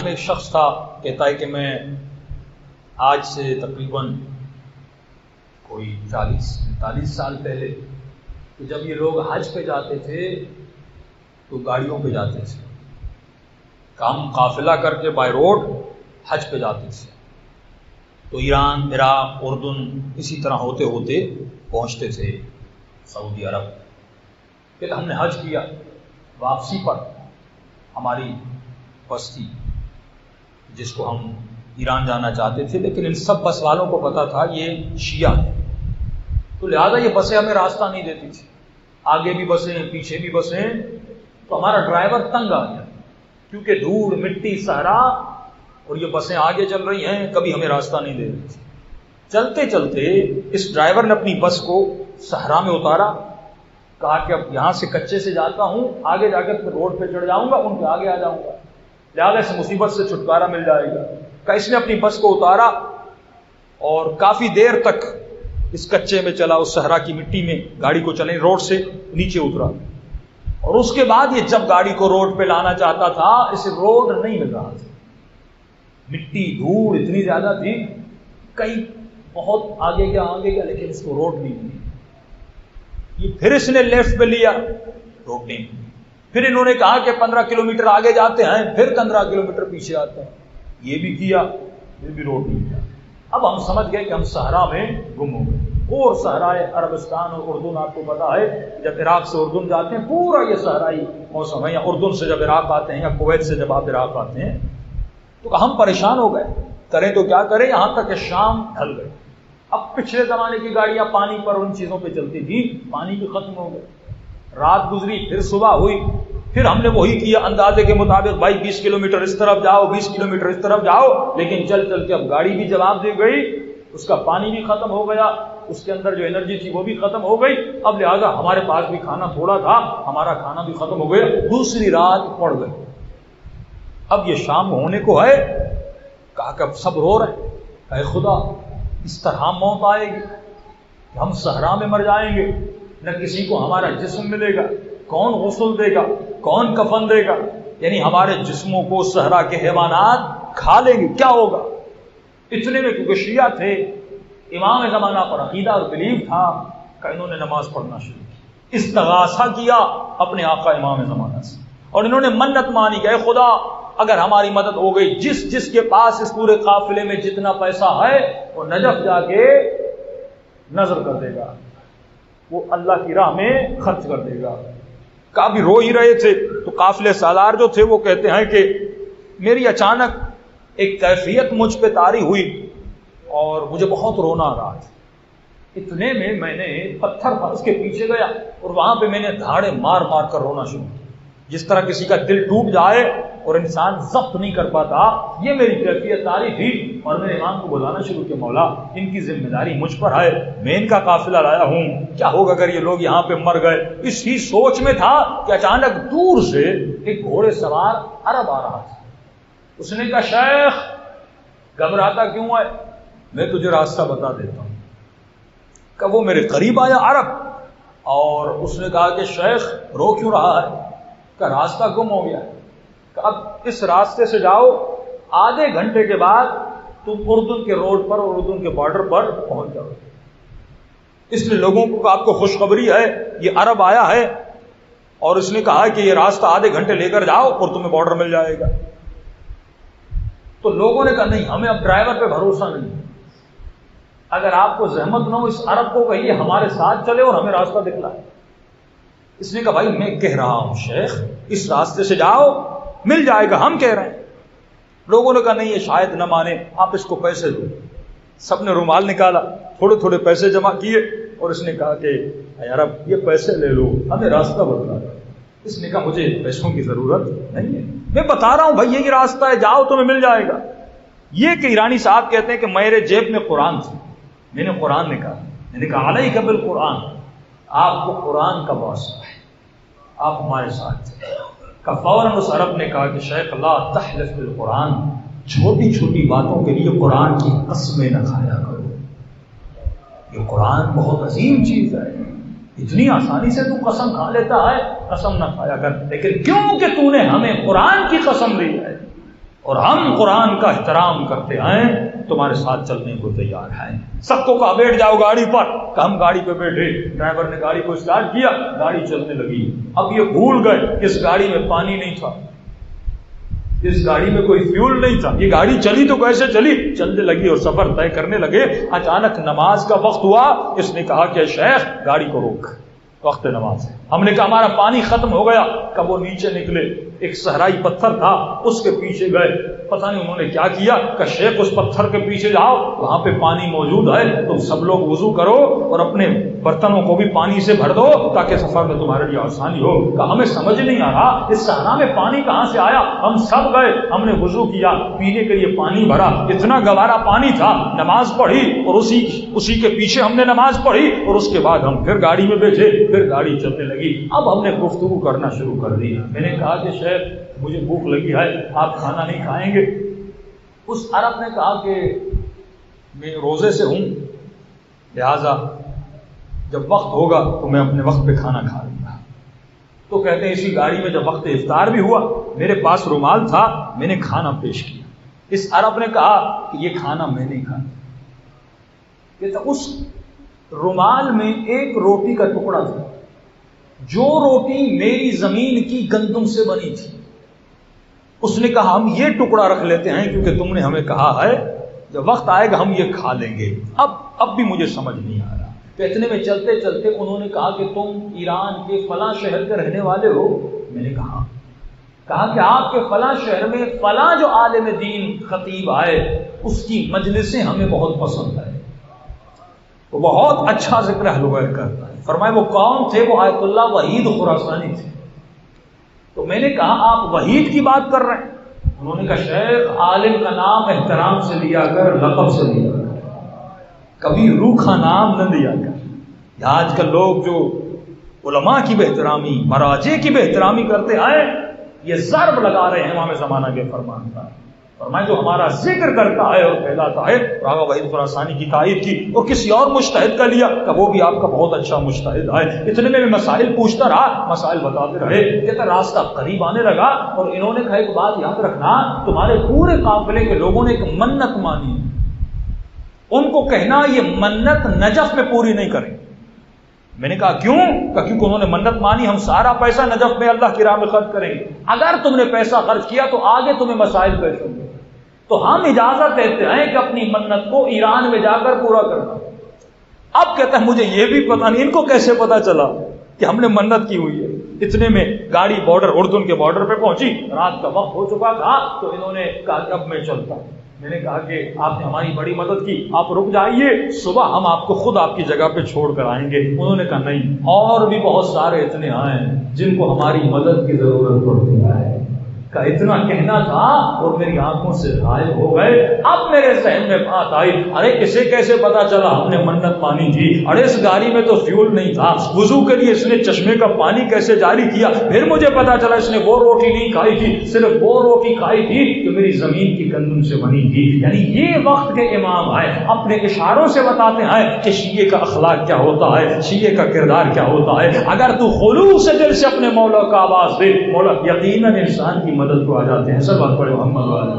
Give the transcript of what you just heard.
میں ایک شخص تھا، کہتا ہے کہ میں آج سے تقریباً کوئی 40-45 سال پہلے، تو جب یہ لوگ حج پہ جاتے تھے تو گاڑیوں پہ جاتے تھے، کام قافلہ کر کے بائی روڈ حج پہ جاتے تھے، تو ایران، عراق، اردن اسی طرح ہوتے ہوتے پہنچتے تھے سعودی عرب۔ پھر ہم نے حج کیا، واپسی پر ہماری بس تھی جس کو ہم ایران جانا چاہتے تھے، لیکن ان سب بس والوں کو پتا تھا یہ شیعہ ہے، تو لہذا یہ بسیں ہمیں راستہ نہیں دیتی تھی، آگے بھی بسیں پیچھے بھی بسیں، تو ہمارا ڈرائیور تنگ آ گیا کیونکہ دھوڑ مٹی صحرا اور یہ بسیں آگے چل رہی ہیں، کبھی ہمیں راستہ نہیں دے رہی تھی۔ چلتے چلتے اس ڈرائیور نے اپنی بس کو صحرا میں اتارا، کہا کہ اب یہاں سے کچے سے جاتا ہوں، آگے جا کر روڈ پہ چڑھ جاؤں گا، ان کے آگے آ جاؤں گا، لہٰذا اس مصیبت سے چھٹکارا مل جائے گا۔ کہ اس نے اپنی بس کو اتارا اور کافی دیر تک اس کچے میں چلا، اس صحرا کی مٹی میں گاڑی کو چلے، روڈ سے نیچے اترا، اور اس کے بعد یہ جب گاڑی کو روڈ پہ لانا چاہتا تھا، اسے روڈ نہیں مل رہا تھا، مٹی دھوڑ اتنی زیادہ تھی، کئی بہت آگے گیا لیکن اس کو روڈ نہیں ملی۔ یہ پھر اس نے لیفٹ پہ لیا، روڈ نہیں ملی۔ پھر انہوں نے کہا کہ 15 کلومیٹر آگے جاتے ہیں، پھر 15 کلومیٹر پیچھے آتے ہیں، یہ بھی کیا، پھر بھی روڈ نہیں ملا۔ اب ہم سمجھ گئے کہ ہم صحرا میں گم ہو گئے، اور صحرائے عربستان اور اردن، آپ کو پتا ہے جب عراق سے اردن جاتے ہیں پورا یہ صحرائی موسم ہے، یا اردن سے جب عراق آتے ہیں یا کویت سے جب آپ عراق آتے ہیں، تو ہم پریشان ہو گئے، کریں تو کیا کریں، یہاں تک کہ شام ڈھل گئے۔ اب پچھلے زمانے کی گاڑیاں پانی پر ان چیزوں پہ چلتی تھی، پانی بھی ختم ہو گئے، رات گزری، پھر صبح ہوئی، پھر ہم نے وہی کیا اندازے کے مطابق، بھائی 20 کلومیٹر اس طرف جاؤ، 20 کلومیٹر اس طرف جاؤ، لیکن چل چل کے اب گاڑی بھی جواب دے گئی، اس کا پانی بھی ختم ہو گیا، اس کے اندر جو انرجی تھی وہ بھی ختم ہو گئی، اب لہذا ہمارے پاس بھی کھانا تھوڑا تھا، ہمارا کھانا بھی ختم ہو گیا، دوسری رات پڑ گئی۔ اب یہ شام ہونے کو ہے، کہا کہ اب سب رو رہے ہیں، اے خدا اس طرح موت آئے گی کہ ہم صحرا میں مر جائیں گے، نہ کسی کو ہمارا جسم ملے گا، کون غسل دے گا، کون کفن دے گا، یعنی ہمارے جسموں کو صحرا کے حیوانات کھا لیں گے، کیا ہوگا؟ اتنے میں کیونکہ شیعہ تھے، امام زمانہ پر عقیدہ اور بلیو تھا، کہ انہوں نے نماز پڑھنا شروع کی، استغاثہ کیا اپنے آقا امام زمانہ سے، اور انہوں نے منت مانی کہ اے خدا اگر ہماری مدد ہو گئی، جس کے پاس اس پورے قافلے میں جتنا پیسہ ہے وہ نجف جا کے نظر کر دے گا، وہ اللہ کی راہ میں خرچ کر دے گا۔ کافی رو ہی رہے تھے، تو قافلے سالار جو تھے وہ کہتے ہیں کہ میری اچانک ایک کیفیت مجھ پہ طاری ہوئی اور مجھے بہت رونا آ رہا تھا، اتنے میں نے پتھر تھا اس کے پیچھے گیا اور وہاں پہ میں نے دھاڑے مار مار کر رونا شروع کیا، جس طرح کسی کا دل ٹوٹ جائے اور انسان ضبط نہیں کر پاتا، یہ میری کیفیت طاری تھی، اور میں نے امام کو بلانا شروع کیا، مولا ان کی ذمہ داری مجھ پر ہے، میں ان کا قافلہ لایا ہوں، کیا ہوگا اگر یہ لوگ یہاں پہ مر گئے۔ اسی سوچ میں تھا کہ اچانک دور سے ایک گھوڑے سوار عرب آ رہا تھا، اس نے کہا شیخ گھبراتا کیوں ہے، میں تجھے راستہ بتا دیتا ہوں۔ کہ وہ میرے قریب آیا عرب، اور اس نے کہا کہ شیخ رو کیوں رہا ہے، کہ راستہ گم ہو گیا ہے، کہ اب اس راستے سے جاؤ، آدھے گھنٹے کے بعد تم اردن کے روڈ پر اور اردن کے بارڈر پر پہنچ جاؤ۔ اس لیے لوگوں کو آپ کو خوشخبری ہے، یہ عرب آیا ہے اور اس نے کہا کہ یہ راستہ آدھے گھنٹے لے کر جاؤ اور تمہیں بارڈر مل جائے گا۔ تو لوگوں نے کہا نہیں، ہمیں اب ڈرائیور پہ بھروسہ نہیں، اگر آپ کو زحمت نہ ہو اس عرب کو کہیے ہمارے ساتھ چلے اور ہمیں راستہ دکھلائے۔ اس نے کہا بھائی میں کہہ رہا ہوں شیخ اس راستے سے جاؤ، مل جائے گا، ہم کہہ رہے ہیں۔ لوگوں نے کہا نہیں یہ شاید نہ مانے، آپ اس کو پیسے دو۔ سب نے رومال نکالا، تھوڑے تھوڑے پیسے جمع کیے، اور اس نے کہا کہ اے عرب یہ پیسے لے لو، ہمیں راستہ بتلا دو۔ اس نے کہا مجھے پیسوں کی ضرورت نہیں ہے، میں بتا رہا ہوں بھائی یہی راستہ ہے، جاؤ تمہیں مل جائے گا۔ یہ کہ ایرانی صاحب کہتے ہیں کہ میرے جیب میں قرآن تھی، میں نے قرآن نکالا، میں نے کہا علیک بالقرآن، آپ کو قرآن کا واسطہ ہے، آپ ہمارے ساتھ تھے۔ کہ فوراً اس عرب نے کہا کہ شیخ اللہ تحلف بالقرآن، چھوٹی چھوٹی باتوں کے لیے قرآن کی قسمیں نہ کھایا کرو، یہ قرآن بہت عظیم چیز ہے، اتنی آسانی سے تو قسم کھا لیتا ہے، قسم نہ کھایا کر، لیکن کیوں کہ تو نے ہمیں قرآن کی قسم لی ہے، اور ہم قرآن کا احترام کرتے ہیں، تمہارے ساتھ چلنے کو تیار ہیں۔ سب کو کہا بیٹھ جاؤ گاڑی پر، کہ ہم گاڑی پہ بیٹھے، ڈرائیور نے گاڑی کو اسٹارٹ کیا، گاڑی چلنے لگی۔ اب یہ بھول گئے کہ اس گاڑی میں پانی نہیں تھا، اس گاڑی میں کوئی فیول نہیں تھا، یہ گاڑی چلی تو کیسے چلی؟ چلنے لگی اور سفر طے کرنے لگے۔ اچانک نماز کا وقت ہوا، اس نے کہا کہ شیخ گاڑی کو روک، وقت نماز ہے۔ ہم نے کہا ہمارا پانی ختم ہو گیا۔ کب وہ نیچے نکلے، ایک صحرائی پتھر تھا، اس کے پیچھے گئے، پتہ نہیں انہوں نے کیا کیا کہ شیخ اس پتھر کے پیچھے جاؤ، وہاں پہ پانی موجود ہے، تم سب لوگ وضو کرو اور اپنے برتنوں کو بھی پانی سے بھر دو تاکہ سفر میں تمہارے لیے آسانی ہو۔ کہ ہمیں سمجھ نہیں آ رہا اس صحرا میں پانی کہاں سے آیا۔ ہم سب گئے، ہم نے وضو کیا، پینے کے لیے پانی بھرا، اتنا گوارا پانی تھا، نماز پڑھی اور اسی کے پیچھے ہم نے نماز پڑھی، اور اس کے بعد ہم پھر گاڑی میں بیٹھے، پھر گاڑی چلنے لگی۔ اب ہم نے گفتگو کرنا شروع کر دی۔ میں نے کہا کہ شیخ مجھے بھوک لگی ہے، آپ کھانا نہیں کھائیں گے؟ اس عرب نے کہا کہ میں روزے سے ہوں، لہذا جب وقت ہوگا تو میں اپنے وقت پہ کھانا کھا لوں گا۔ تو کہتے ہیں اسی گاڑی میں جب وقت افطار بھی ہوا، میرے پاس رومال تھا، میں نے کھانا پیش کیا۔ اس عرب نے کہا کہ یہ کھانا میں نہیں کھانا۔ کہتا اس رومال میں ایک روٹی کا ٹکڑا تھا، جو روٹی میری زمین کی گندم سے بنی تھی۔ اس نے کہا ہم یہ ٹکڑا رکھ لیتے ہیں کیونکہ تم نے ہمیں کہا ہے جب وقت آئے گا ہم یہ کھا لیں گے۔ اب بھی مجھے سمجھ نہیں آ رہا۔ تو اتنے میں چلتے چلتے انہوں نے کہا کہ تم ایران کے فلاں شہر کے رہنے والے ہو؟ میں نے کہا کہ آپ کے فلاں شہر میں فلاں جو عالم دین خطیب آئے اس کی مجلسیں ہمیں بہت پسند ہے، وہ بہت اچھا ذکر اہل بیت کرتا ہے۔ فرمائے وہ کون تھے؟ وہ آیت اللہ وحید خراسانی تھے۔ تو میں نے کہا آپ وحید کی بات کر رہے ہیں؟ انہوں نے کہا شیخ عالم کا نام احترام سے لیا کر، لقب سے لیا کر، کبھی روکھا نام نہ لیا کر۔ آج کل لوگ جو علماء کی بہترامی، مراجع کی بہترامی کرتے آئے، یہ ضرب لگا رہے ہیں امام زمانہ کے فرمان کا۔ فرمائے جو ہمارا ذکر کرتا ہے اور پھیلاتا ہے، راغا وحید خراسانی کی تائید کی اور کسی اور مجتہد کا لیا کہ وہ بھی آپ کا بہت اچھا مجتہد ہے۔ اتنے میں مسائل پوچھتا رہا، مسائل بتاتے رہے، کہتا راستہ قریب آنے لگا اور انہوں نے کہا ایک بات یاد رکھنا، تمہارے پورے قافلے کے لوگوں نے ایک منت مانی، ان کو کہنا یہ منت نجف میں پوری نہیں کریں۔ میں نے کہا کیوں؟ کیونکہ انہوں نے منت مانی ہم سارا پیسہ نجف میں اللہ کی راہ میں خرچ کریں گے، اگر تم نے پیسہ خرچ کیا تو آگے تمہیں مسائل پیش ہوں گے، تو ہم اجازت دیتے ہیں کہ اپنی منت کو ایران میں جا کر پورا کرنا۔ اب کہتا ہے مجھے یہ بھی پتا نہیں ان کو کیسے پتا چلا کہ ہم نے منت کی ہوئی ہے۔ اتنے میں گاڑی اردن کے بارڈر پہ پہنچی، رات کا وقت ہو چکا تھا، تو انہوں نے کہا کہ اب میں چلتا ہوں۔ میں نے کہا کہ آپ نے ہماری بڑی مدد کی، آپ رک جائیے، صبح ہم آپ کو خود آپ کی جگہ پہ چھوڑ کر آئیں گے۔ انہوں نے کہا نہیں، اور بھی بہت سارے اتنے آئے جن کو ہماری مدد کی ضرورت پڑتی ہے۔ کا اتنا کہنا تھا اور میری آنکھوں سے غائب ہو گئے۔ اب میرے ذہن میں بات آئی، ارے اسے کیسے پتا چلا ہم نے منت مانی تھی؟ ارے اس گاڑی میں تو فیول نہیں تھا، وضو کے لیے اس نے چشمے کا پانی کیسے جاری کیا؟ پھر مجھے پتا چلا اس نے وہ روٹی نہیں کھائی تھی، صرف وہ روٹی کھائی تھی جو میری زمین کی گندم سے بنی تھی۔ یعنی یہ وقت کے امام آئے اپنے اشاروں سے بتاتے ہیں کہ شیعہ کا اخلاق کیا ہوتا ہے، شیعہ کا کردار کیا ہوتا ہے۔ اگر تو خلوص دل سے اپنے مولا کا آواز دے، مولا یقیناً انسان کی مدد کو آ جاتے ہیں۔ سب بات پڑھے محمد والے